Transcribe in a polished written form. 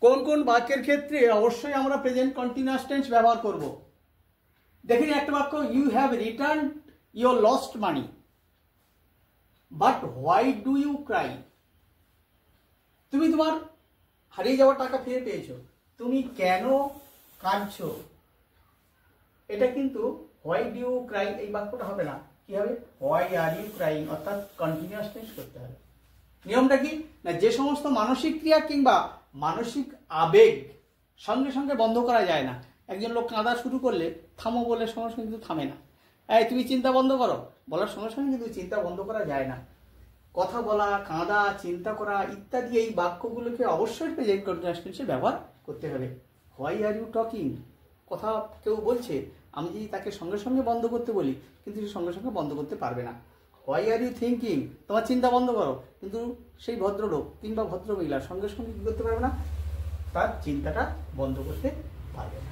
কোন কোন বাক্যের ক্ষেত্রে অবশ্যই আমরা প্রেজেন্ট কন্টিনিউয়াস টেন্স ব্যবহার করব। দেখেন একটা বাক্য, you have return your lost money but why do you cry. তুমি তোমার হারিয়ে যাওয়ার টাকা ফিরে পেয়েছো, তুমি কেন কাঁদছো। এটা কিন্তু হোয়াই ডু ইউ ক্রাই এই বাক্যটা হবে না, কি হবে হোয়াই আর ইউ ক্রাইং, অর্থাৎ কন্টিনিউয়াস টেন্স করতে হবে। নিয়মটা কি না, যে সমস্ত মানসিক ক্রিয়া কিংবা মানসিক আবেগ সঙ্গে সঙ্গে বন্ধ করা যায় না। একজন লোক কাঁদা শুরু করলে থামো বলে সঙ্গে সঙ্গে কিন্তু থামে না। এই তুমি চিন্তা বন্ধ করো বলার সঙ্গে সঙ্গে কিন্তু চিন্তা বন্ধ করা যায় না। কথা বলা, কাঁদা, চিন্তা করা ইত্যাদি এই বাক্যগুলোকে অবশ্যই প্রেজেন্ট কন্টিনিউয়াস টেন্সে ব্যবহার করতে হবে। হোয়াই আর ইউ টকিং, কথা কেউ বলছে, আমি যদি তাকে সঙ্গে সঙ্গে বন্ধ করতে বলি কিন্তু সে সঙ্গে সঙ্গে বন্ধ করতে পারবে না। হোয়াই আর ইউ থিঙ্কিং, তোমার চিন্তা বন্ধ করো, কিন্তু সেই ভদ্রলোক কিংবা ভদ্রমহিলা সঙ্গে সঙ্গে কী করতে পারবে না, তার চিন্তাটা বন্ধ করতে পারবে না।